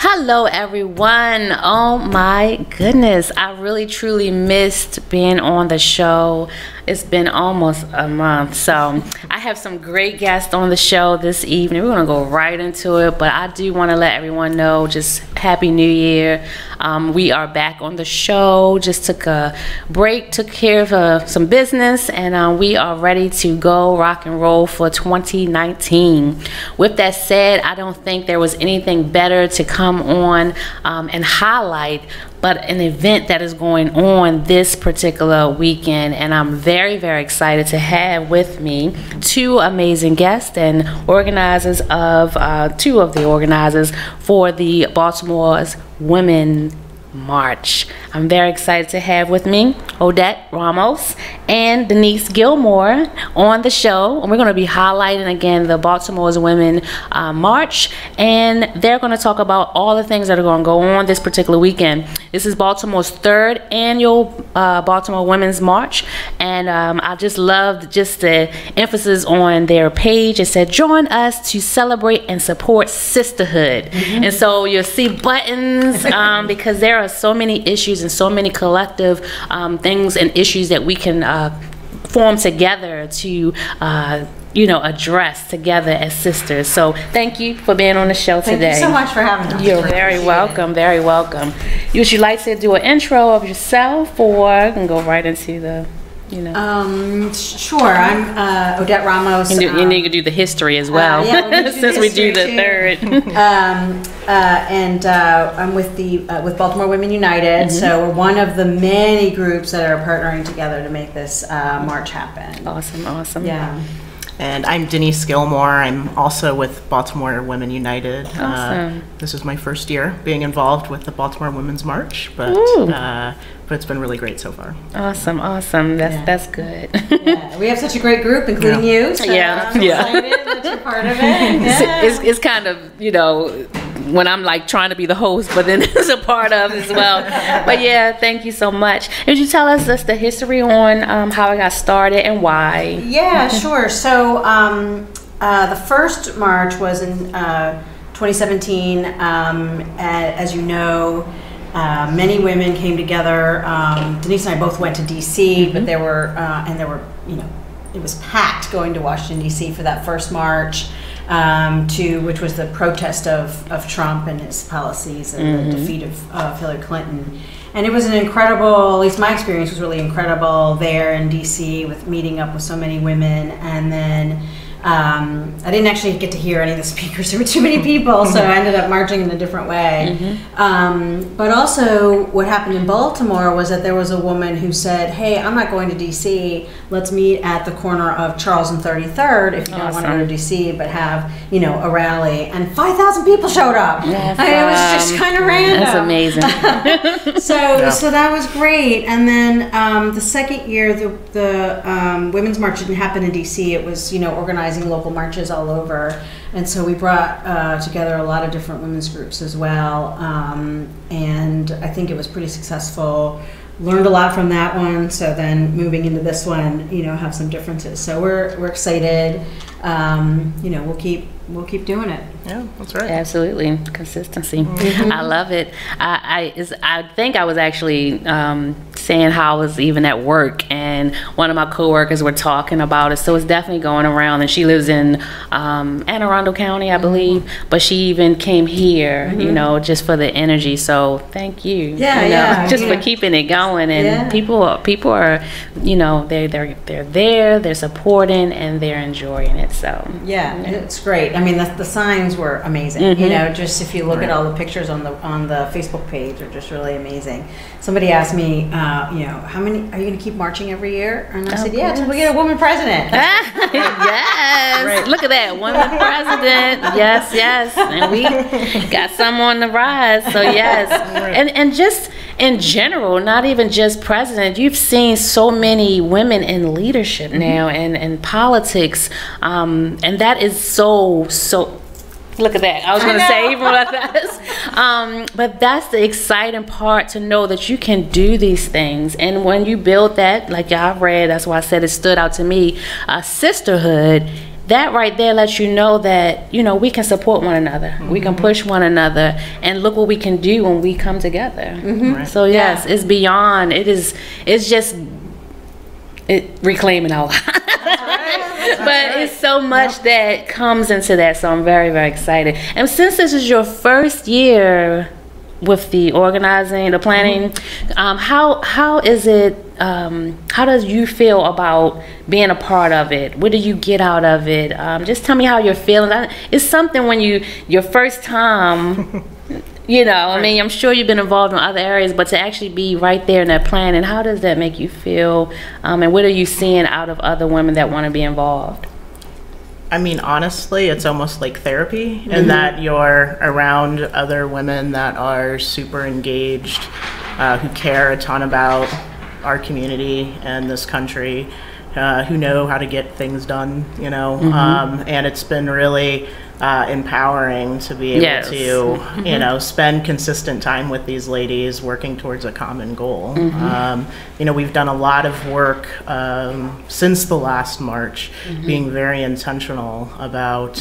Hello everyone. Oh my goodness, I really truly missed being on the show. It's been almost a month, so I have some great guests on the show this evening. We're gonna go right into it, but I do want to let everyone know, just Happy New Year. We are back on the show, just took a break, took care of some business, and we are ready to go rock and roll for 2019. With that said, I don't think there was anything better to come on and highlight but an event that is going on this particular weekend, and I'm very, very excited to have with me two amazing guests and organizers of two of the organizers for the Baltimore's Women March. I'm very excited to have with me Odette Ramos and Denise Gilmore on the show, and we're going to be highlighting again the Baltimore's Women March, and they're going to talk about all the things that are going to go on this particular weekend. This is Baltimore's third annual Baltimore Women's March, and I just loved just the emphasis on their page. It said, join us to celebrate and support sisterhood. And so you'll see buttons because there are so many issues and so many collective things and issues that we can form together to address together as sisters. So thank you for being on the show today. Thank you so much for having us. You're very welcome, very welcome. Would you like to do an intro of yourself, or I can go right into the, Sure. I'm Odette Ramos. You need to do the history as well, since we do the third. And I'm with Baltimore Women United. So we're one of the many groups that are partnering together to make this march happen. Awesome. Yeah. And I'm Denise Gilmore. I'm also with Baltimore Women United. Awesome. This is my first year being involved with the Baltimore Women's March, but it's been really great so far. Awesome. That's good. Yeah. We have such a great group, including you. So I'm excited that you're part of it. It's kind of, when I'm like trying to be the host, but then it's a part of as well. But yeah, thank you so much. Would you tell us just the history on how it got started and why? Yeah, sure. So the first march was in 2017. As you know, many women came together. Denise and I both went to DC, but there were it was packed going to Washington DC for that first march. Which was the protest of Trump and his policies and the defeat of Hillary Clinton. And it was an incredible, at least my experience was really incredible there in DC with meeting up with so many women. And then I didn't actually get to hear any of the speakers. There were too many people, so I ended up marching in a different way. But also what happened in Baltimore was that there was a woman who said, hey, I'm not going to DC. Let's meet at the corner of Charles and 33rd if you don't want to go to DC, but have, a rally. And 5,000 people showed up. It was just kind of random. That's amazing. So that was great. And then the second year, the Women's March didn't happen in DC. It was, organizing local marches all over. And so we brought together a lot of different women's groups as well. And I think it was pretty successful. Learned a lot from that one. So then moving into this one, have some differences. So we're excited. We'll keep doing it. Yeah, that's right. Absolutely, consistency. I love it. I think I was actually saying how I was even at work, and one of my coworkers were talking about it. So it's definitely going around. And she lives in Anne Arundel County, I believe, but she even came here, just for the energy. So thank you. Just for keeping it going. And people are, they're there, they're supporting, and they're enjoying it. So it's great. I mean, the signs were amazing. Just if you look at all the pictures on the Facebook page, are just really amazing. Somebody asked me, how many are you going to keep marching every year? And I said, until we get a woman president. Yes. Right. Look at that, woman president. Yes. And we got some on the rise. So yes. And just in general, not even just president, you've seen so many women in leadership now and politics, and that is so look at that. I was going to say even like that. But that's the exciting part, to know that you can do these things. And when you build that, like y'all read, that's why I said it stood out to me, sisterhood, that right there lets you know that, you know, we can support one another. We can push one another, and look what we can do when we come together. Right. So yes, it's beyond, it's just reclaiming our lives. But it's so much that comes into that, so I'm very, very excited. And since this is your first year with the organizing, the planning, how is it, how does you feel about being a part of it? What do you get out of it? Just tell me how you're feeling. It's something when your first time, you know, I mean, I'm sure you've been involved in other areas, but to actually be right there in that planning, how does that make you feel? And what are you seeing out of other women that want to be involved? I mean, honestly, it's almost like therapy in that you're around other women that are super engaged, who care a ton about our community and this country, who know how to get things done, you know, and it's been really empowering to be able to, you know, spend consistent time with these ladies working towards a common goal. You know, we've done a lot of work since the last March, being very intentional about,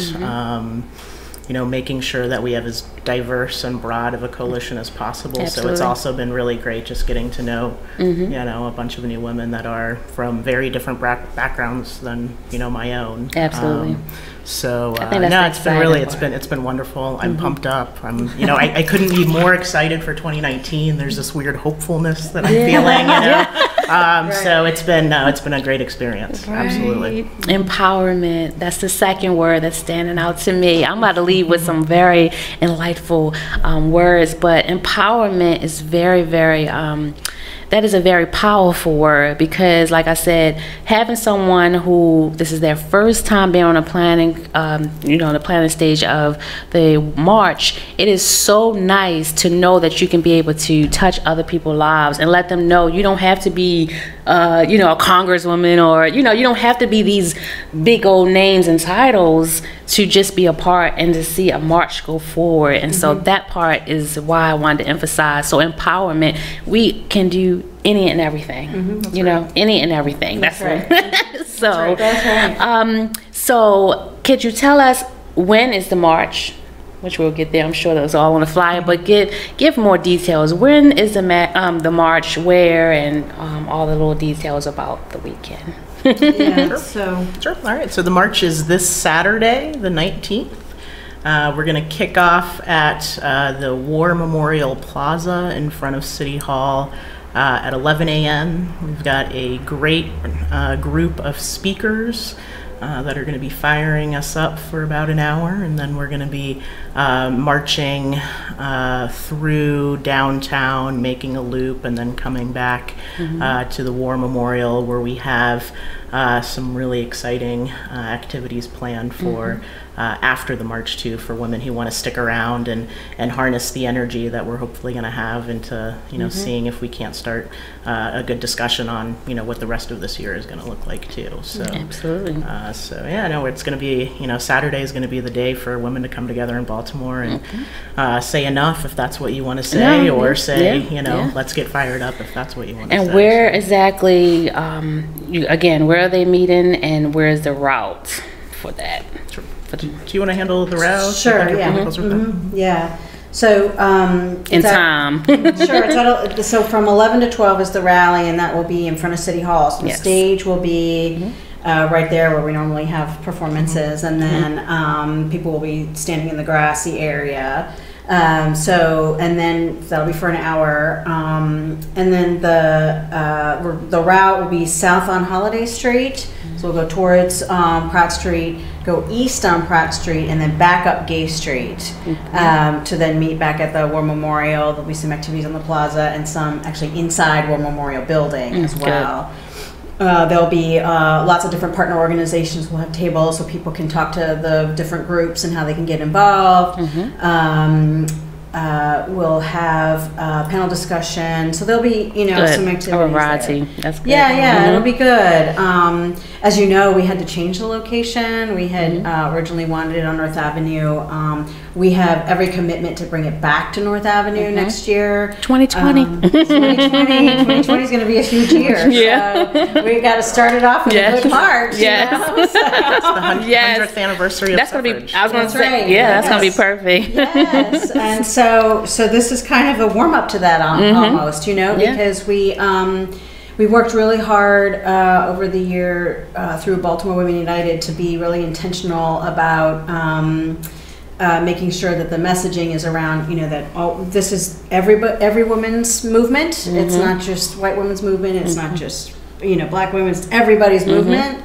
you know, making sure that we have as diverse and broad of a coalition as possible. So it's also been really great just getting to know, you know, a bunch of new women that are from very different backgrounds than, you know, my own. So no, it's been really, it's been wonderful. I'm pumped up. You know, I couldn't be more excited for 2019. There's this weird hopefulness that I'm feeling, you know. So it's been a great experience. Absolutely. Empowerment. That's the second word that's standing out to me. I'm about to leave with some very enlightful words, but empowerment is very, very that is a very powerful word, because like I said, having someone who this is their first time being on a planning, you know, the planning stage of the march, it is so nice to know that you can be able to touch other people's lives and let them know you don't have to be, you know, a congresswoman, or, you know, you don't have to be these big old names and titles to just be a part and to see a march go forward. And so that part is why I wanted to emphasize. So empowerment, we can do any and everything, you know, any and everything. That's right. So, so could you tell us when is the march? Which we'll get there. I'm sure that's all on the flyer, but give more details. When is the march? Where? And all the little details about the weekend. Sure. All right. So the march is this Saturday, the 19th. We're going to kick off at the War Memorial Plaza in front of City Hall at 11 a.m. We've got a great group of speakers that are going to be firing us up for about an hour, and then we're going to be marching through downtown, making a loop, and then coming back to the War Memorial, where we have some really exciting activities planned for after the march too, for women who want to stick around and harness the energy that we're hopefully going to have into, you know, seeing if we can't start a good discussion on, you know, what the rest of this year is going to look like too. So absolutely. So yeah, no, it's going to be, you know, Saturday is going to be the day for women to come together in Baltimore and say enough if that's what you want to say, or say, you know, let's get fired up if that's what you want to say. And where exactly, again, where are they meeting, and where's the route for that? Sure. Do you want to handle the route? Sure, yeah. So in time. Sure. So from 11 to 12 is the rally, and that will be in front of City Hall. So the stage will be right there where we normally have performances, and then people will be standing in the grassy area. And then that'll be for an hour, and then the route will be south on Holiday Street. So we'll go towards Pratt Street, go east on Pratt Street, and then back up Gay Street to then meet back at the War Memorial. There'll be some activities on the plaza and some actually inside War Memorial building as well. There'll be lots of different partner organizations. We'll have tables so people can talk to the different groups and how they can get involved. we'll have panel discussion. So there'll be, you know, Good. some activities. A variety. There. That's good. Yeah, it'll be good. As you know, we had to change the location. We had originally wanted it on North Avenue. We have every commitment to bring it back to North Avenue next year. 2020. 2020 is going to be a huge year. Yeah. So we got to start it off with a good heart. Yes. You know? It's the 100th anniversary of That's going to suffrage. be, I was going to say, right. that's going to be perfect. Yes, and so this is kind of a warm up to that almost, you know, because we worked really hard over the year through Baltimore Women United to be really intentional about making sure that the messaging is around, you know, that this is every woman's movement. It's not just white women's movement. It's not just, you know, black women's. It's everybody's movement.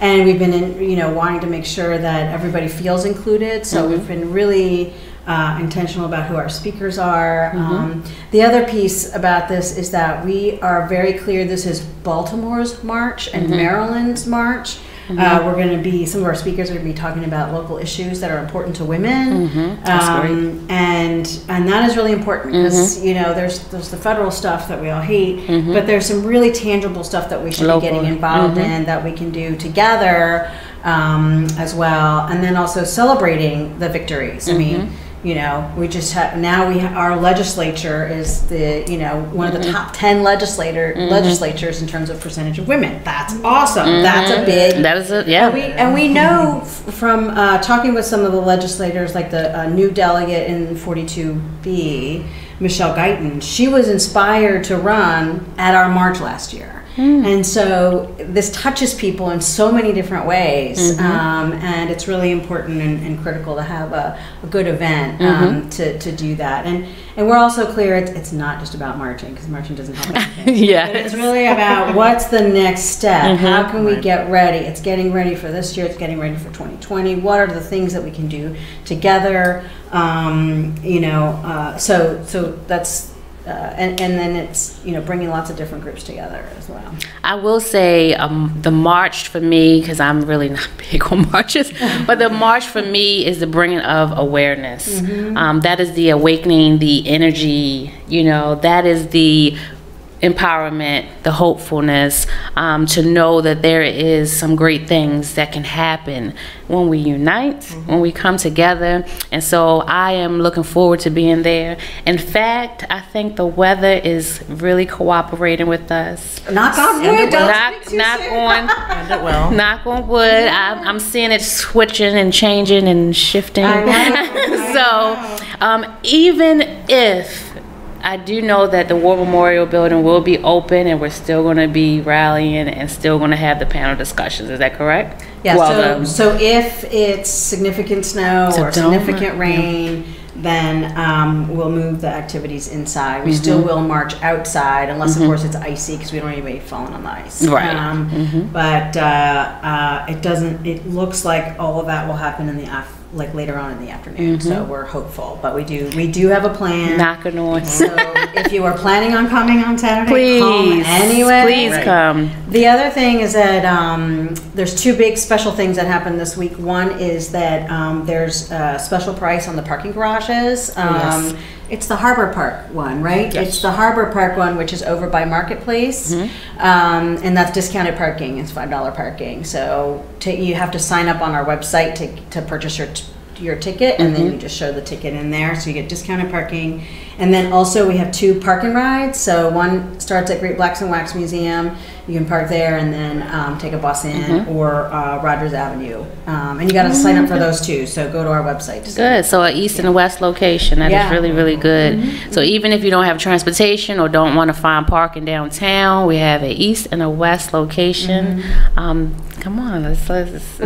And we've been, you know, wanting to make sure that everybody feels included. So we've been really intentional about who our speakers are. The other piece about this is that we are very clear this is Baltimore's march and Maryland's march. We're going to be, some of our speakers are going to be talking about local issues that are important to women. That's great. And that is really important because, you know, there's the federal stuff that we all hate, but there's some really tangible stuff that we should be getting involved in that we can do together as well. And then also celebrating the victories. I mean, you know, we just have, now our legislature is the, you know, one of the top 10 legislatures in terms of percentage of women. That's awesome. That's a big. That is it. Yeah. And we know from talking with some of the legislators, like the new delegate in 42B, Michelle Guyton, she was inspired to run at our march last year. And so this touches people in so many different ways, and it's really important and critical to have a good event to do that. And we're also clear it's not just about marching, because marching doesn't help anything. But it's really about what's the next step. How can we get ready? It's getting ready for this year. It's getting ready for 2020. What are the things that we can do together? You know, so that's. And then it's, you know, bringing lots of different groups together as well. I will say the march for me, because I'm really not big on marches, but the march for me is the bringing of awareness. That is the awakening, the energy, you know, that is the empowerment, the hopefulness, to know that there is some great things that can happen when we unite, when we come together. And so I am looking forward to being there. In fact, I think the weather is really cooperating with us. Knock on wood. Knock on wood. I'm seeing it switching and changing and shifting. So even if I do know that the War Memorial Building will be open and we're still going to be rallying and still going to have the panel discussions. Is that correct? Yeah, well, so if it's significant snow or significant rain, then we'll move the activities inside. We still will march outside, unless, of course, it's icy, because we don't want anybody falling on the ice. Right. But it doesn't, it looks like all of that will happen in the like later on in the afternoon, so we're hopeful. But we do have a plan. Knocking on. So if you are planning on coming on Saturday, please come anyway. Please come. The other thing is that there's two big special things that happened this week. One is that there's a special price on the parking garages. Yes. It's the Harbor Park one, right? Yes. It's the Harbor Park one, which is over by Marketplace, and that's discounted parking. It's $5 parking. So you have to sign up on our website to purchase your ticket, and then you just show the ticket in there, so you get discounted parking. And then also we have two park and rides. So one starts at Great Blacks and Wax Museum. You can park there and then take a bus in, or Rogers Avenue. And you got to sign up for those too. So go to our website. Good. So an east and a west location. That is really, really good. So even if you don't have transportation or don't want to find parking downtown, we have an east and a west location. Come on, we're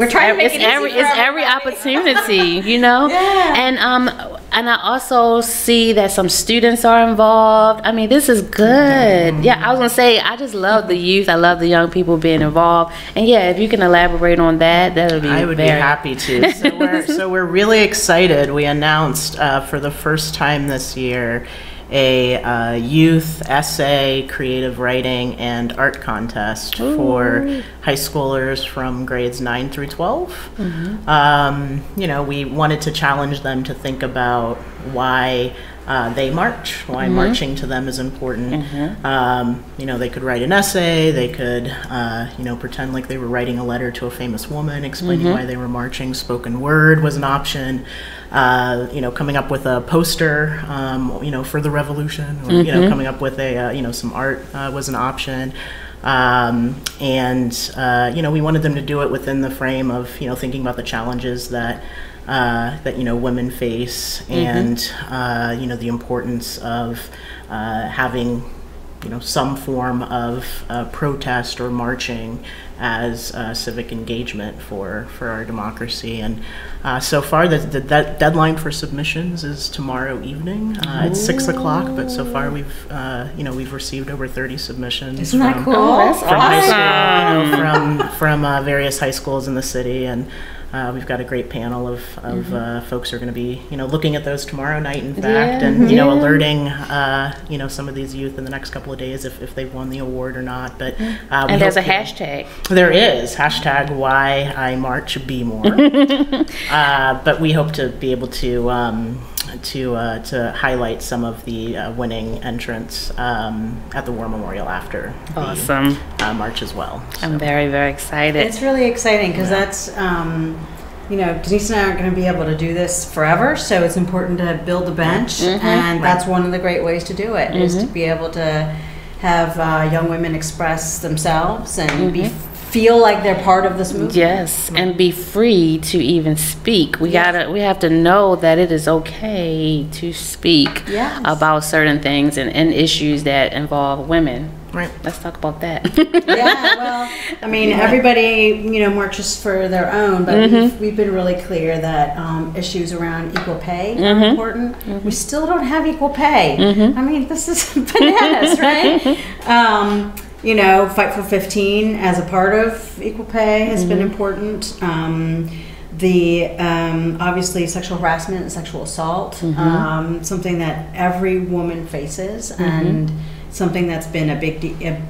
trying to make it easy it's every opportunity, you know. And I also see that some students are involved. I mean, this is good. Yeah, I was gonna say, I just love the youth. I love the young people being involved. And yeah, if you can elaborate on that, that would be. I would be happy to. So we're really excited. We announced for the first time this year a youth essay, creative writing, and art contest for high schoolers from grades 9 through 12. You know, we wanted to challenge them to think about why they march, why marching to them is important. You know, they could write an essay, they could, you know, pretend like they were writing a letter to a famous woman, explaining why they were marching. Spoken word was an option. You know, coming up with a poster, you know, for the revolution, or, you know, coming up with a, you know, some art was an option. You know, we wanted them to do it within the frame of, you know, thinking about the challenges that you know, women face, and you know, the importance of having, you know, some form of protest or marching as civic engagement for our democracy. And so far, the deadline for submissions is tomorrow evening. It's 6 o'clock, but so far we've you know, we've received over 30 submissions. Isn't that cool? That's From high school, you awesome. know, from various high schools in the city, and we've got a great panel of folks who are going to be, you know, looking at those tomorrow night, in fact, and, you know, alerting, you know, some of these youth in the next couple of days if they've won the award or not. But And there's a hashtag. There is hashtag Why I March Be More. But we hope to be able to highlight some of the winning entrants at the War Memorial after Awesome. the march as well. I'm very, very excited. It's really exciting because that's, you know, Denise and I aren't going to be able to do this forever, so it's important to build a bench, and that's one of the great ways to do it, is to be able to have young women express themselves and feel like they're part of this movement. Yes, and be free to even speak. We have to know that it is okay to speak about certain things and issues that involve women. Right. Let's talk about that. Yeah, well, I mean, everybody, you know, marches for their own, but we've been really clear that issues around equal pay are important. We still don't have equal pay. I mean, this is bananas, right? You know, Fight for 15 as a part of equal pay has been important. Obviously sexual harassment and sexual assault, something that every woman faces, and something that's been a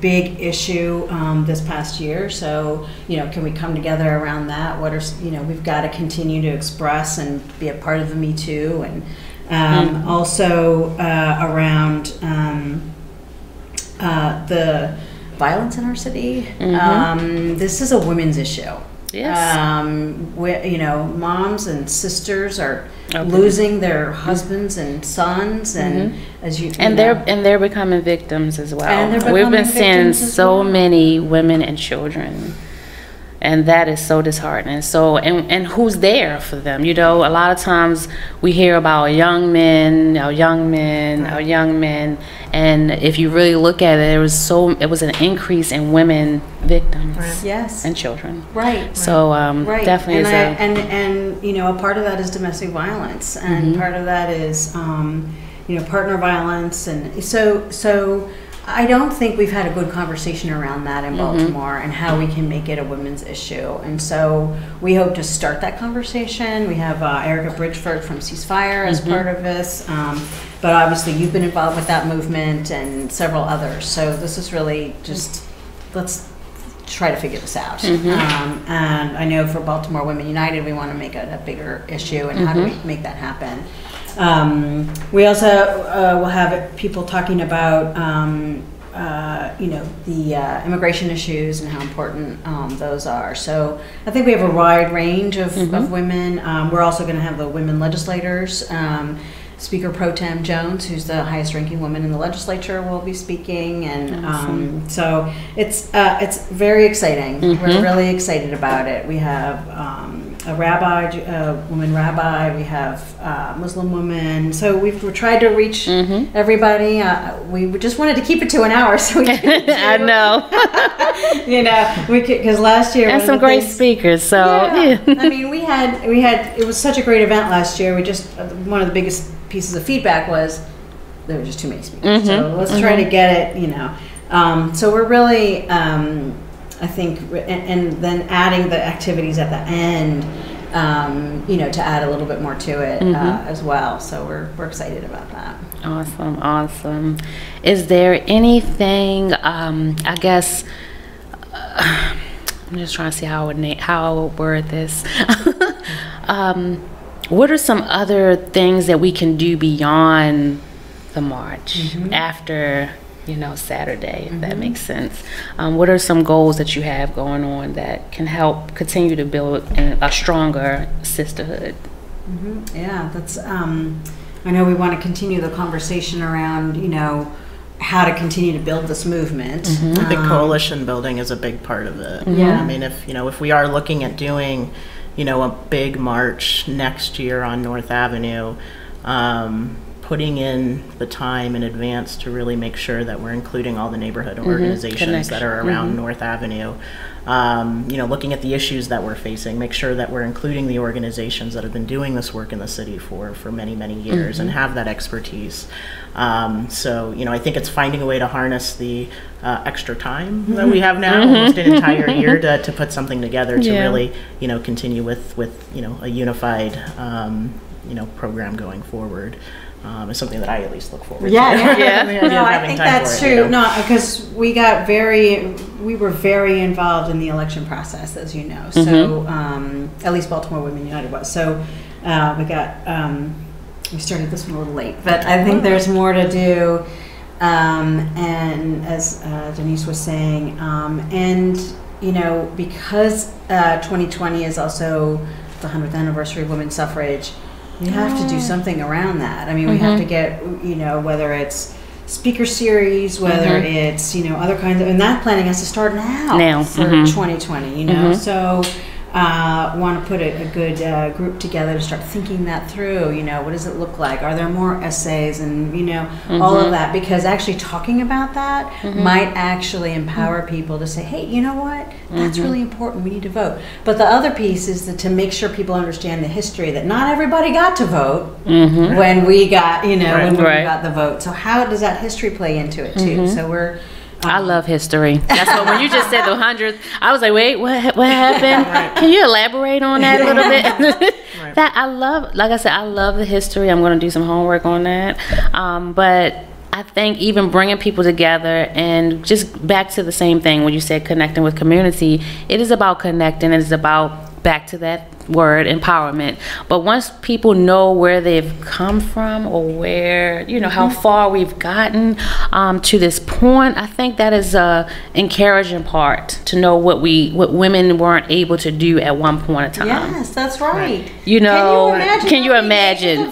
big issue this past year. So, you know, can we come together around that? What are, you know, we've got to continue to express and be a part of the Me Too, and also around the violence in our city. This is a women's issue. Yes. You know, moms and sisters are losing their husbands and sons, and they're becoming victims as well. And we've been seeing so many women and children, and that is so disheartening. So, and who's there for them? You know, a lot of times we hear about young men, and if you really look at it, it was an increase in women victims, and children, So, definitely, and you know, a part of that is domestic violence, and part of that is you know, partner violence, and so. I don't think we've had a good conversation around that in Baltimore, and how we can make it a women's issue. And so we hope to start that conversation. We have Erica Bridgeford from Ceasefire as part of this. But obviously you've been involved with that movement and several others. So this is really just, let's try to figure this out. And I know for Baltimore Women United, we want to make it a bigger issue, and how do we make that happen? We also will have people talking about, you know, the immigration issues and how important those are. So I think we have a wide range of women. We're also going to have the women legislators. Speaker Pro Tem Jones, who's the highest ranking woman in the legislature, will be speaking, and so it's very exciting. We're really excited about it. We have a rabbi, a woman rabbi. We have Muslim women. So we've tried to reach everybody. We just wanted to keep it to an hour, so we I know. You know, because last year and some great speakers. So I mean, we had it was such a great event last year. We just one of the biggest pieces of feedback was there were just too many speakers. So let's try to get it, you know. So we're really, I think, and then adding the activities at the end, you know, to add a little bit more to it as well. So we're excited about that. Awesome. Is there anything, I guess, I'm just trying to see how I would word this. What are some other things that we can do beyond the march, after, you know, Saturday, if that makes sense. What are some goals that you have going on that can help continue to build a stronger sisterhood? Yeah, that's, I know we want to continue the conversation around, you know, how to continue to build this movement. I think coalition building is a big part of it. I mean, if we are looking at doing, you know, a big march next year on North Avenue, putting in the time in advance to really make sure that we're including all the neighborhood organizations that are around North Avenue. You know, looking at the issues that we're facing, make sure that we're including the organizations that have been doing this work in the city for many, many years and have that expertise. So, you know, I think it's finding a way to harness the extra time that we have now, almost an entire year, to put something together to really, you know, continue with you know, a unified, you know, program going forward. Is something that I at least look forward to. No, I think that's true. You know? No, because we were very involved in the election process, as you know. So at least Baltimore Women United was. So we started this one a little late, but I think there's more to do. And as Denise was saying, and you know, because 2020 is also the 100th anniversary of women's suffrage, we have to do something around that. I mean, we have to get, you know, whether it's speaker series, whether it's, you know, other kinds of, and that planning has to start now for 2020, you know. So want to put a good group together to start thinking that through. You know, what does it look like? Are there more essays and, you know, all of that? Because actually talking about that might actually empower people to say, hey, you know what? That's really important. We need to vote. But the other piece is to make sure people understand the history, that not everybody got to vote when we got, you know, when we got the vote. So how does that history play into it too? So we're I love history. That's what, when you just said the 100th, I was like, wait, what happened? Can you elaborate on that a little bit? That I love, like I said, I love the history. I'm going to do some homework on that. But I think even bringing people together, and just back to the same thing when you said connecting with community, it is about connecting. It is about, back to that word, empowerment. But once people know where they've come from, or where, you know, how far we've gotten to this point, I think that is a encouraging part, to know what women weren't able to do at one point in time. Yes, that's right. You know, can you imagine?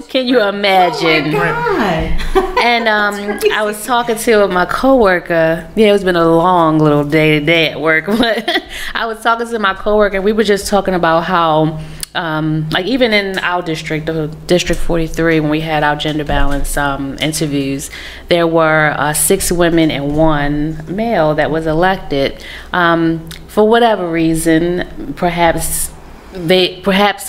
Can you imagine? Oh my God. And I was talking to my coworker. Yeah, it's been a long little day today at work, but I was talking to my coworker, and we were just talking about how like even in our district, District 43, when we had our gender balance interviews, there were 6 women and 1 male that was elected. For whatever reason, perhaps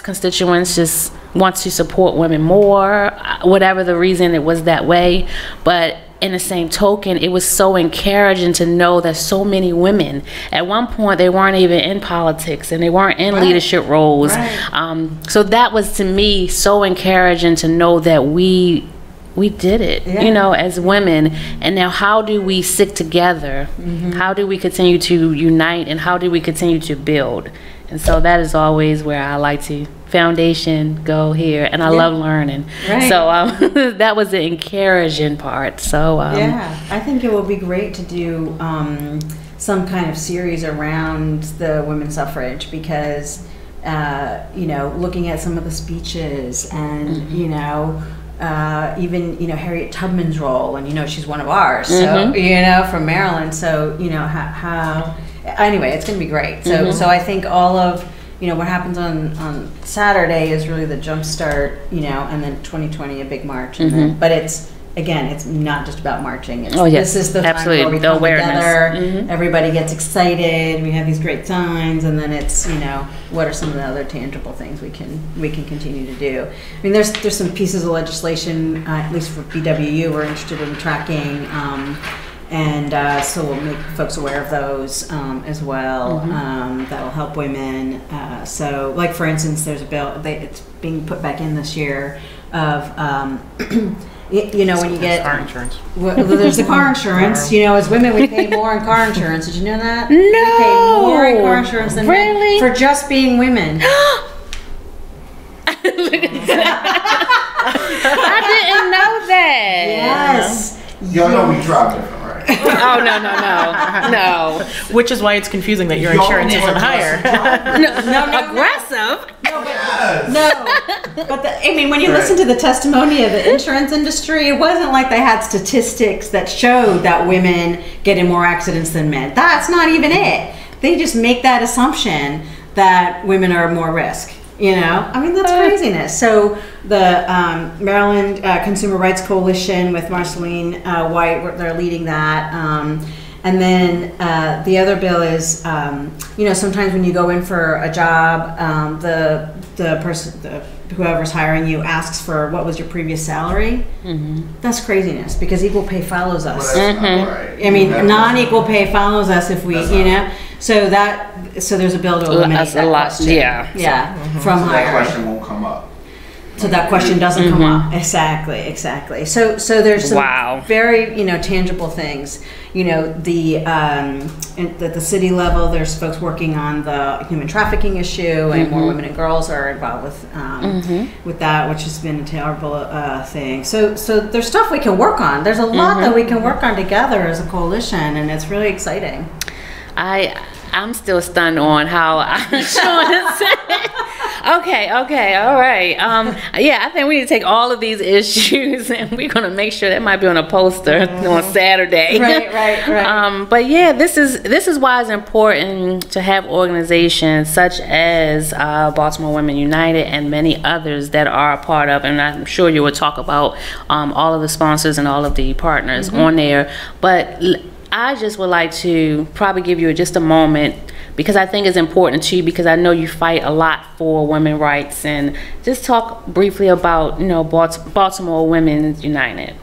constituents just want to support women more, whatever the reason, it was that way. But in the same token, it was so encouraging to know that so many women, at one point, they weren't even in politics and they weren't in leadership roles. So that was, to me, so encouraging to know that we did it, you know, as women. And now how do we stick together? How do we continue to unite, and how do we continue to build? And so that is always where I like to foundation go here, and I love learning. So that was the encouraging part. So yeah, I think it would be great to do some kind of series around the women's suffrage, because you know, looking at some of the speeches, and you know, even, you know, Harriet Tubman's role, and you know, she's one of ours, so you know, from Maryland. So you know, how anyway, it's going to be great. So so I think all of, you know, what happens on Saturday is really the jump start, you know, and then 2020 a big march, and then, but it's, again, it's not just about marching. It's, this is the time where we come together, everybody gets excited, we have these great signs, and then it's, you know, what are some of the other tangible things we can continue to do. I mean, there's some pieces of legislation, at least for BWU, we're interested in tracking, and so we'll make folks aware of those as well. That'll help women. So, like for instance, there's a bill, it's being put back in this year, of you know, when you get car insurance. Well, there's the car insurance. You know, as women, we pay more in car insurance. Did you know that? No. We pay more in car insurance than men for just being women. I didn't know that. Y'all know we drive different, right? Oh, no. Which is why it's confusing that your Y'all insurance more isn't higher. Aggressive? But I mean, when you listen to the testimony of the insurance industry, it wasn't like they had statistics that showed that women get in more accidents than men. That's not even it. They just make that assumption that women are more risk. You know, I mean, that's craziness. So the Maryland Consumer Rights Coalition with Marceline White, they're leading that. And then the other bill is, you know, sometimes when you go in for a job, the person, whoever's hiring you asks for what was your previous salary. That's craziness because equal pay follows us. Well, that's not right. I mean, non-equal pay follows us if we, you know. So there's a bill to eliminate that question. Yeah. From So that hiring. question won't come up. So that question doesn't come up. Exactly. So there's some very, you know, tangible things. You know, at the city level, there's folks working on the human trafficking issue, and more women and girls are involved with that, which has been a terrible thing. So there's stuff we can work on. There's a lot that we can work on together as a coalition, and it's really exciting. I'm still stunned on how insurance. Okay, all right. Yeah, I think we need to take all of these issues and we're gonna make sure that might be on a poster on Saturday. Right. But yeah, this is why it's important to have organizations such as Baltimore Women United and many others that are a part of, and I'm sure you will talk about all of the sponsors and all of the partners on there. But I just would like to probably give you just a moment because I think it's important to you because I know you fight a lot for women's rights, and just talk briefly about, you know, Baltimore Women United.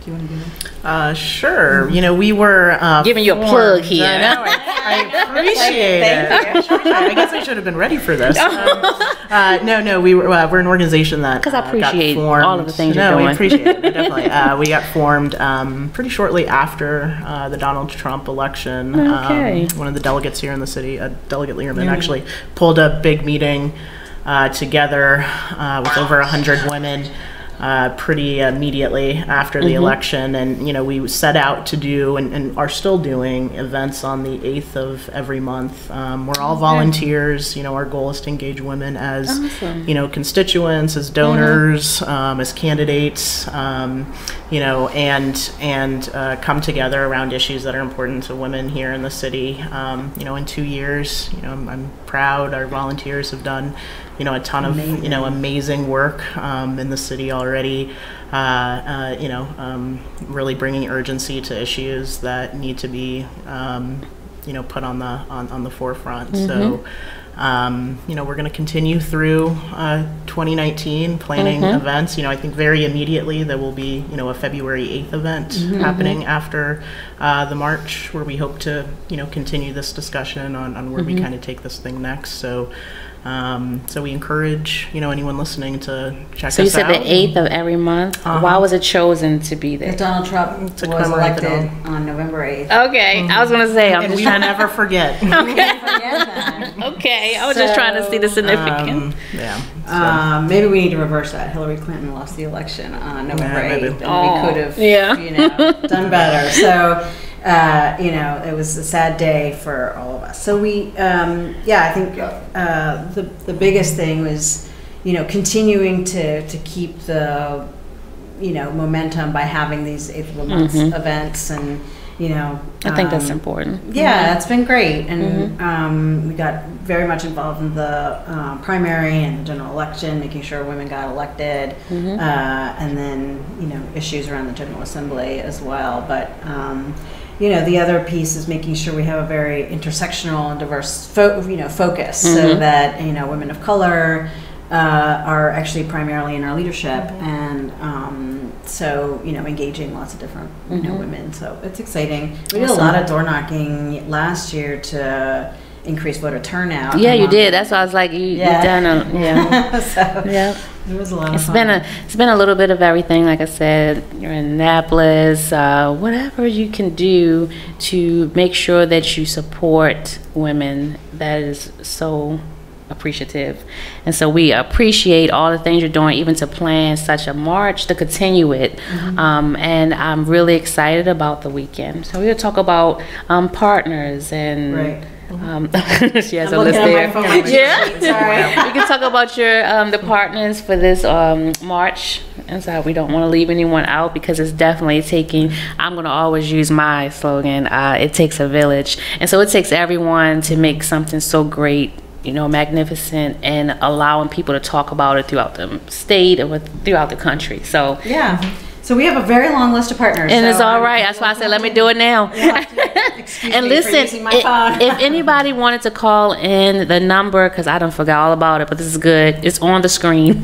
Do you want to do that? Sure. You know, we were giving you a plug here. I appreciate it. I guess I should have been ready for this. No. We're an organization that because I appreciate got formed. all of the things you're doing. We appreciate it. Definitely. We got formed pretty shortly after the Donald Trump election. One of the delegates here in the city, Delegate Learman, actually pulled a big meeting together with over 100 women. Pretty immediately after the election, and you know, we set out to do and are still doing events on the 8th of every month. We're all volunteers. You know, our goal is to engage women as you know, constituents, as donors, as candidates, you know, and come together around issues that are important to women here in the city. You know, in 2 years, you know, I'm proud our volunteers have done, you know, a ton of, you know, amazing work in the city already, you know, really bringing urgency to issues that need to be, you know, put on the forefront. So, you know, we're going to continue through 2019 planning events. You know, I think very immediately there will be, you know, a February 8th event happening after the march, where we hope to, you know, continue this discussion on where we kind of take this thing next. So we encourage, you know, anyone listening to check us out. So you said the 8th of every month. Why was it chosen to be there? Donald Trump was elected on November 8th. Okay, I was gonna say, I'm just trying to never forget. Okay, I was just trying to see the significance. Maybe we need to reverse that. Hillary Clinton lost the election on November 8th, and we could have, you know, done better. So. You know, it was a sad day for all of us. So we, I think the biggest thing was, you know, continuing to keep the, you know, momentum by having these 8th of the month events, and you know, I think that's important. Yeah, it's been great, and we got very much involved in the primary and the general election, making sure women got elected, and then, you know, issues around the General Assembly as well. But you know, the other piece is making sure we have a very intersectional and diverse focus, so that, you know, women of color are actually primarily in our leadership, and so, you know, engaging lots of different, you know, women. So it's exciting. We did a lot of door knocking last year to increase voter turnout. Yeah, you did. That's why I was like, you've done a, so, it was a lot of fun. It's been a little bit of everything. Like I said, you're in Annapolis, whatever you can do to make sure that you support women, that is so appreciative. And so we appreciate all the things you're doing, even to plan such a march, to continue it. And I'm really excited about the weekend. So we'll talk about partners and Right. she has I'm a list looking there. at my phone. Yeah. Sorry. We can talk about your the partners for this march, and so we don't want to leave anyone out, because it's definitely taking. I'm going to always use my slogan. It takes a village, and so it takes everyone to make something so great, you know, magnificent, and allowing people to talk about it throughout the state and throughout the country. So Yeah. So we have a very long list of partners. and so it's all right. That's why I said let me do it now. Excuse And me for listen, using my phone. if anybody wanted to call in the number, because I don't forget all about it, but this is good. It's on the screen.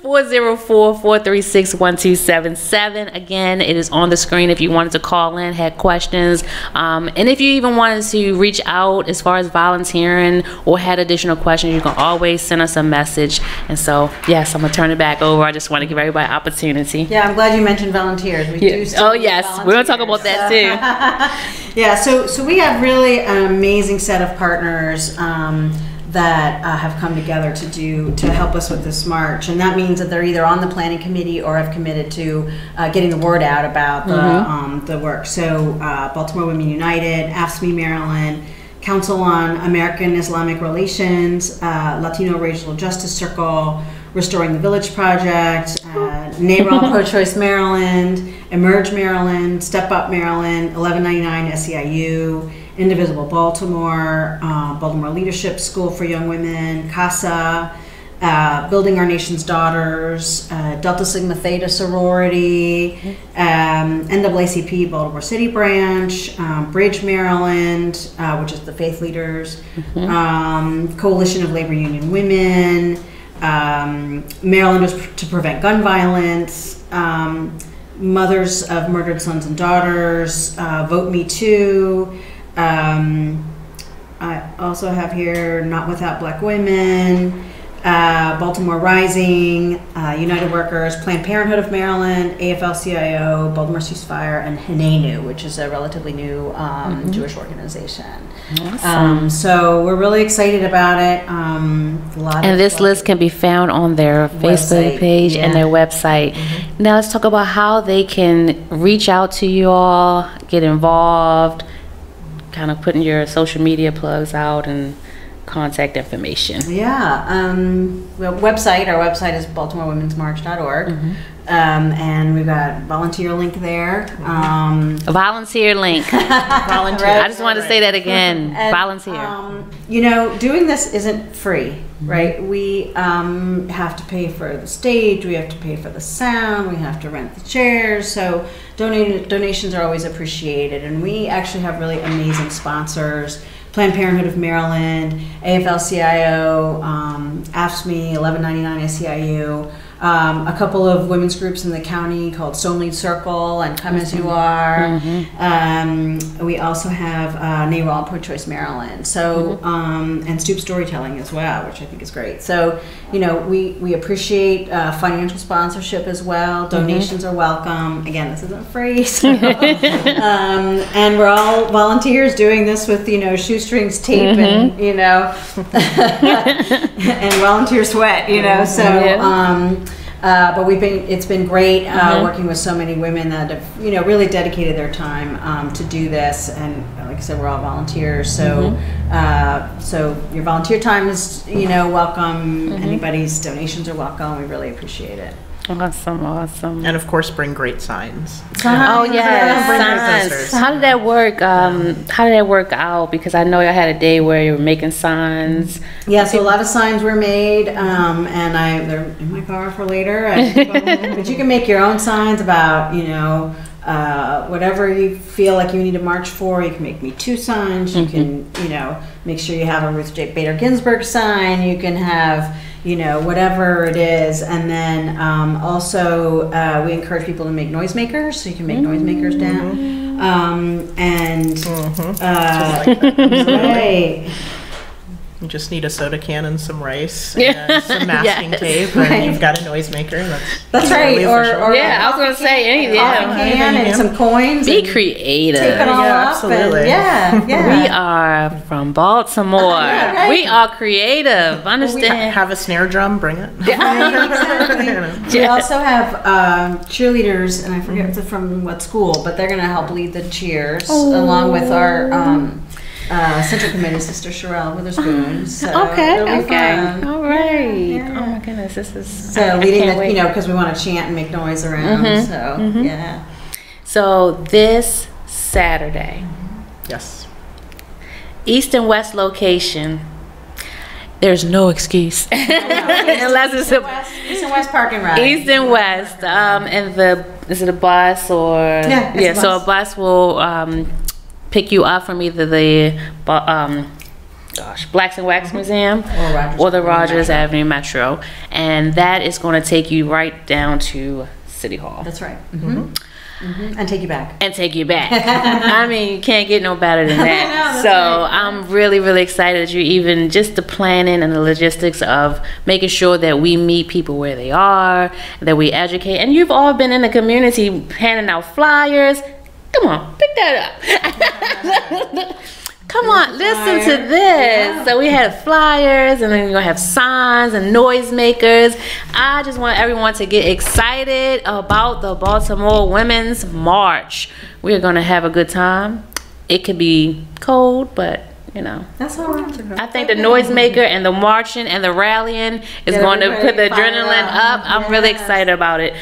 404-436-1277. Again, it is on the screen if you wanted to call in, had questions, and if you even wanted to reach out as far as volunteering or had additional questions, you can always send us a message. And so, yes, I'm gonna turn it back over. I just want to give everybody an opportunity. Yeah, I'm glad you mentioned volunteers. We do still Oh need yes, we're gonna talk about that too. Yeah, so we have really an amazing set of partners that have come together to help us with this march, and that means that they're either on the planning committee or have committed to getting the word out about the work. So Baltimore Women United, AFSCME Maryland, Council on American Islamic Relations, Latino Racial Justice Circle, Restoring the Village Project, NARAL Pro-Choice Maryland, Emerge Maryland, Step Up Maryland, 1199 SEIU, Indivisible Baltimore, Baltimore Leadership School for Young Women, CASA, Building Our Nation's Daughters, Delta Sigma Theta Sorority, NAACP Baltimore City Branch, Bridge Maryland, which is the Faith Leaders, Coalition of Labor Union Women, Marylanders to Prevent Gun Violence, Mothers of Murdered Sons and Daughters, Vote Me Too. I also have here Not Without Black Women, Baltimore Rising, United Workers, Planned Parenthood of Maryland, AFL-CIO, Baltimore Ceasefire, and Hinenu, which is a relatively new Jewish organization. Awesome. So we're really excited about it. And this list can be found on their Facebook Website, page and yeah. their website. Now let's talk about how they can reach out to you all, get involved, kind of putting your social media plugs out and contact information. Yeah, well, our website is baltimorewomensmarch.org, and we've got volunteer link there. A volunteer link. Volunteer. I just wanted to say that again. And, Volunteer. You know, doing this isn't free, right? We have to pay for the stage, we have to pay for the sound, we have to rent the chairs, so donations are always appreciated, and we actually have really amazing sponsors. Planned Parenthood of Maryland, AFL-CIO, AFSCME, 1199 SEIU, a couple of women's groups in the county called Stone Lead Circle and Come As You Are. We also have NARAL Pro-Choice Maryland, so and Stoop Storytelling as well, which I think is great. So, you know, we appreciate financial sponsorship as well. Donations are welcome. Again, this isn't free, so, and we're all volunteers doing this with, you know, shoestrings, tape, and, you know, and volunteer sweat, you know. So. But it's been great working with so many women that have, you know, really dedicated their time to do this, and like I said, we're all volunteers. So, so your volunteer time is, you know, welcome. Anybody's donations are welcome. We really appreciate it. Awesome, awesome. And of course, bring great signs. Oh yes, Bring your signs. sisters. How did that work? How did that work out? Because I know you had a day where you were making signs. Yeah, so a lot of signs were made, and they're in my car for later. But you can make your own signs about, you know, whatever you feel like you need to march for. You can make Me Too signs. You can, you know, make sure you have a Ruth Bader Ginsburg sign. You can have, you know, whatever it is. And then also we encourage people to make noisemakers, so you can make noisemakers down. Right. You just need a soda can and some rice and some masking tape, and you've got a noisemaker. That's right. totally Or official. Yeah, I was gonna say anything. coffee Yeah. can and some coins. Be and creative. tape it all Yeah, up. absolutely. And yeah, We yeah. are from Baltimore. Yeah, right. We are creative. Understand? Have a snare drum, bring it. Exactly. We also have cheerleaders, and I forget from what school, but they're going to help lead the cheers along with our Central Committee, Sister Sherelle Witherspoon. So Okay. it'll be fun. All right. Yeah. Oh my goodness, this is So I leading can't the, wait. because we want to chant and make noise around. So yeah. So this Saturday, Yes. East and West location. There's no excuse unless it's a East and West Park and Ride. East and West. And is it a bus or Yeah, it's a So bus. a bus will pick you up from either the Blacks and Wax Museum or the Rogers Avenue Metro, and that is going to take you right down to City Hall. That's right. And take you back. And take you back. I mean, you can't get no better than that. that's So right. I'm really, really excited that you even just the planning and the logistics of making sure that we meet people where they are, that we educate. And you've all been in the community handing out flyers. Come on, pick that up. Come on, listen to this. Yeah. So we had flyers, and then we're gonna have signs and noisemakers. I just want everyone to get excited about the Baltimore Women's March. We're gonna have a good time. It could be cold, but That's all right. I think the noisemaker and the marching and the rallying is Get going to put the everybody fired adrenaline up. I'm really Yes. excited about it.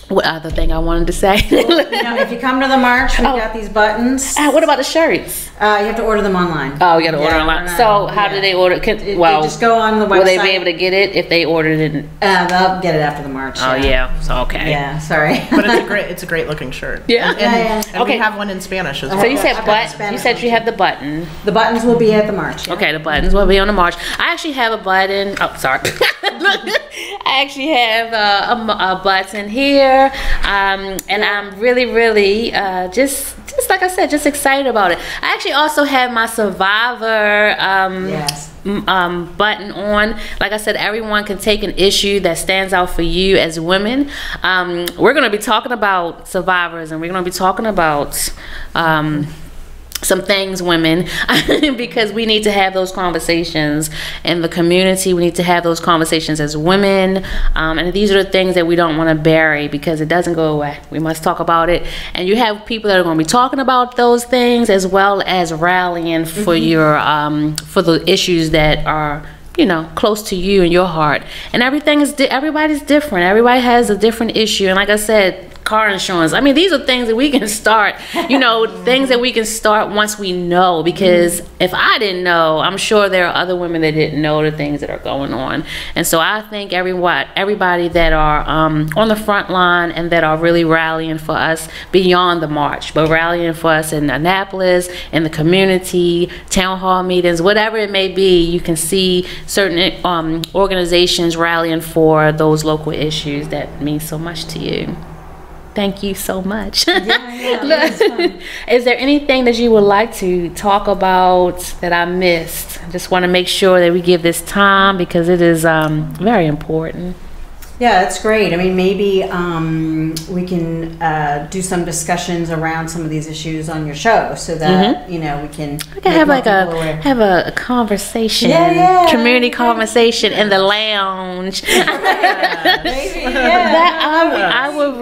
What other thing I wanted to say? If you come to the march, we've got these buttons. What about the shirts? You have to order them online. Oh, you got to order Yeah, online. we're not- So how do yeah. they order? They Well, just go on the website. will they be able to get it if they ordered it? They'll get it after the march. Oh yeah, so okay. Yeah, sorry. But it's a great looking shirt. Yeah. Yeah. And Okay. we have one in Spanish as well. So you said I've got the You Spanish said one, you have the button. The buttons will be at the march. Yeah. Okay, the buttons will be on the march. I actually have a button. Oh, sorry. I actually have a button here, and I'm really, really just like I said, just excited about it. I actually also have my Survivor Yes. button on. Like I said, everyone can take an issue that stands out for you as women. We're going to be talking about survivors, and we're going to be talking about some things, women, because we need to have those conversations in the community. We need to have those conversations as women, and these are the things that we don't want to bury because it doesn't go away. We must talk about it, and you have people that are going to be talking about those things as well as rallying for your for the issues that are close to you and your heart. And everybody's different. Everybody has a different issue, and like I said, car insurance. I mean, these are things that we can start, things that we can start once we know, because if I didn't know, I'm sure there are other women that didn't know the things that are going on. And so I think everybody that are on the front line and that are really rallying for us beyond the march, but rallying for us in Annapolis, in the community, town hall meetings, whatever it may be, you can see certain organizations rallying for those local issues that mean so much to you. Thank you so much. Is there anything that you would like to talk about that I missed? I just want to make sure that we give this time because it is very important. Yeah, that's great. I mean, maybe we can do some discussions around some of these issues on your show, so that we can. We can have like a conversation, community conversation in the lounge. I would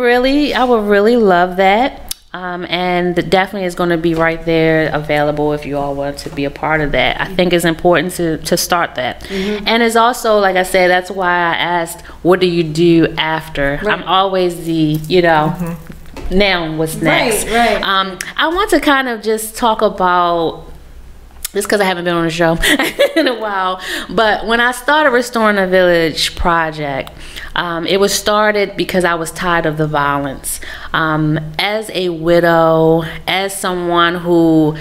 really love that. And definitely is going to be right there available if you all want to be a part of that. I think it's important to start that. And it's also, like I said, that's why I asked, what do you do after? Right. I'm always the, now what's next? Right. I want to kind of just talk about, just because I haven't been on the show in a while, but when I started Restoring the Village project, it was started because I was tired of the violence. As a widow, as someone who,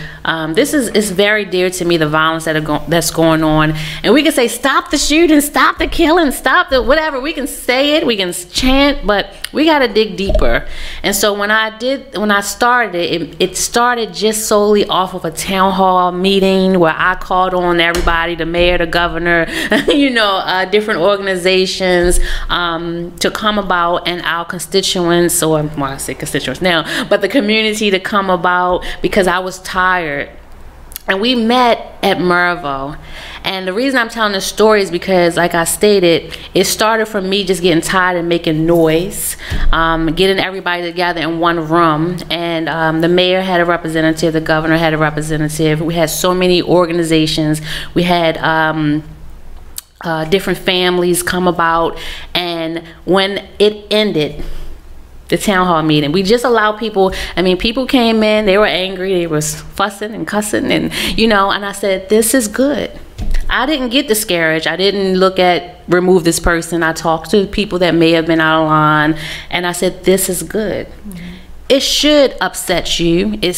this is very dear to me, the violence that's going on. And we can say, stop the shooting, stop the killing, stop the whatever. We can say it, we can chant, but we got to dig deeper. And so when I started it started just solely off of a town hall meeting where I called on everybody, the mayor, the governor, different organizations, to come about, and our constituents, or well, I say constituents now, but the community to come about, because I was tired. And we met at Mervo. And the reason I'm telling this story is because, like I stated, it started from me just getting tired and making noise, getting everybody together in one room. And the mayor had a representative, the governor had a representative. We had so many organizations. We had different families come about. And when it ended, the town hall meeting, we just allowed people, people came in, they were angry, they was fussing and cussing, and and I said, this is good. I didn't get discouraged. I didn't look at remove this person. I talked to people that may have been out of line, and I said, this is good. It should upset you. It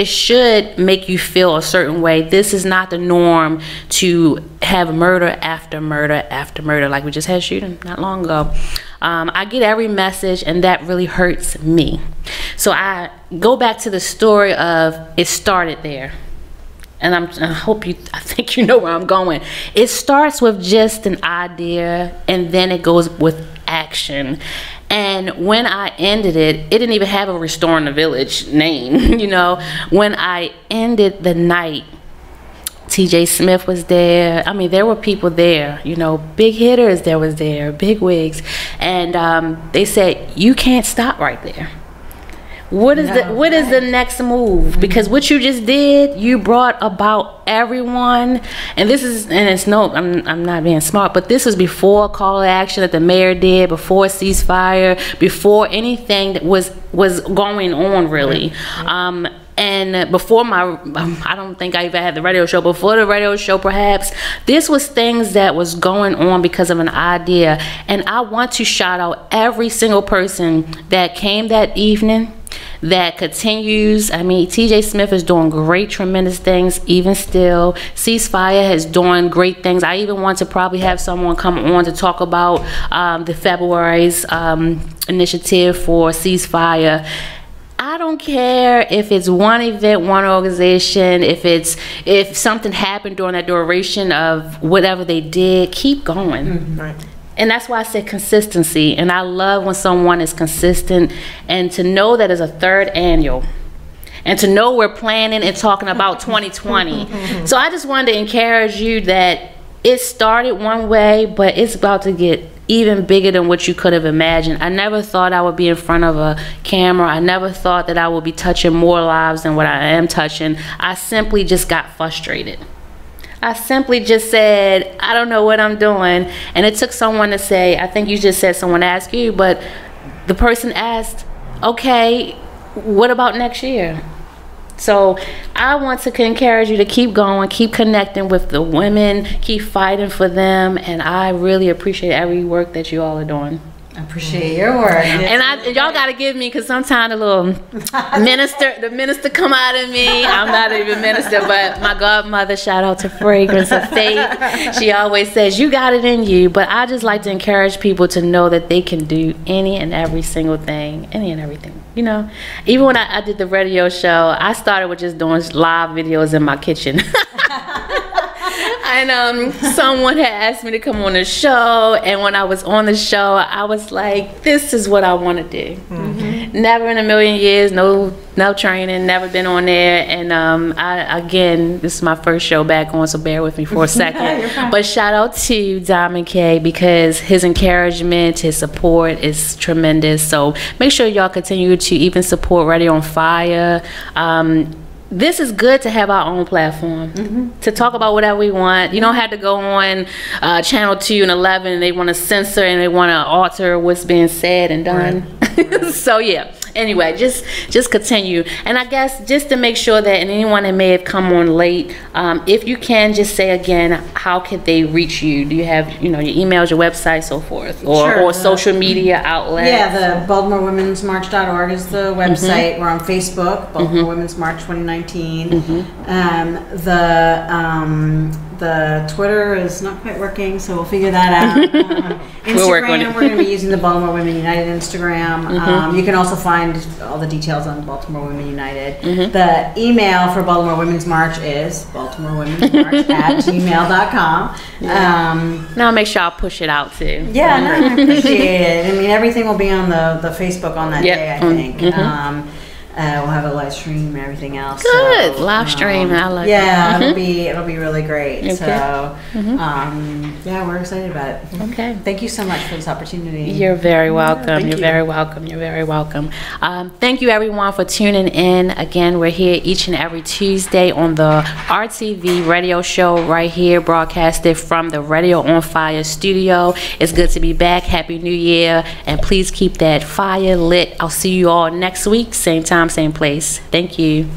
should make you feel a certain way. This is not the norm to have murder after murder after murder, like we just had shooting not long ago. I get every message, and that really hurts me. So I go back to the story of it started there. And I think you know where I'm going. It starts with just an idea, and then it goes with action. And when I ended it, it didn't even have a Restoring the Village name, When I ended the night, TJ Smith was there. There were people there, big hitters that was there, big wigs. And they said, you can't stop right there. What is the next move? Because what you just did, you brought about everyone, and I'm not being smart, but this was before call to action that the mayor did, before ceasefire, before anything that was going on really. And before I don't think I even had the radio show. Before the radio show, perhaps, this was things that was going on because of an idea. And I want to shout out every single person that came that evening, that continues. TJ Smith is doing great, tremendous things even still. Ceasefire is doing great things. I even want to probably have someone come on to talk about the February's initiative for ceasefire. I don't care if it's one event, one organization, if something happened during that duration of whatever they did, keep going. Right. And that's why I said consistency. And I love when someone is consistent, and to know that it's a third annual, and to know we're planning and talking about 2020. So I just wanted to encourage you that it started one way, but it's about to get even bigger than what you could have imagined. I never thought I would be in front of a camera. I never thought that I would be touching more lives than what I am touching. I simply just got frustrated. I simply just said, I don't know what I'm doing. And it took someone to say, I think you just said someone asked you, but the person asked, okay, what about next year? So I want to encourage you to keep going, keep connecting with the women, keep fighting for them, and I really appreciate every work that you all are doing. I appreciate your work. And y'all got to give me, because sometimes the minister come out of me. I'm not even minister, but my godmother, shout out to Fragrance of Faith. She always says, you got it in you. But I just like to encourage people to know that they can do any and every single thing, any and everything. Even when I did the radio show, I started with just doing live videos in my kitchen. And someone had asked me to come on the show, and when I was on the show, I was like, this is what I want to do. Never in a million years, no training, never been on there. And again, this is my first show back on, so bear with me for a second. But shout out to Diamond K, because his encouragement, his support is tremendous. So make sure y'all continue to even support Radio on Fire. This is good to have our own platform to talk about whatever we want. You don't have to go on channel 2 and 11 and they want to censor and they want to alter what's being said and done. Right. So yeah, Anyway, just continue. And I guess just to make sure that anyone that may have come on late, if you can just say again, how could they reach you? Do you have, your emails, your website, so forth, or social media outlets? Yeah, the BaltimoreWomen'sMarch.org is the website. We're on Facebook, Baltimore Women's March 2019. The Twitter is not quite working, so we'll figure that out. Instagram, we're going to be using the Baltimore Women United Instagram. You can also find all the details on Baltimore Women United. The email for Baltimore Women's March is baltimorewomen'smarch@gmail.com. Now make sure I'll push it out too. Yeah, no, I appreciate it. I mean, everything will be on the Facebook on that day, I think. We'll have a live stream and everything else. Good. So, Live stream. I like yeah, it. it'll be really great. Okay. So, yeah, we're excited about it. Okay. Thank you so much for this opportunity. You're very welcome. Thank You're you. very welcome. You're very welcome. Thank you everyone for tuning in. Again, we're here each and every Tuesday on the RTV radio show right here, broadcasted from the Radio on Fire studio. It's good to be back. Happy New Year. And please keep that fire lit. I'll see you all next week, same time, same place. Thank you.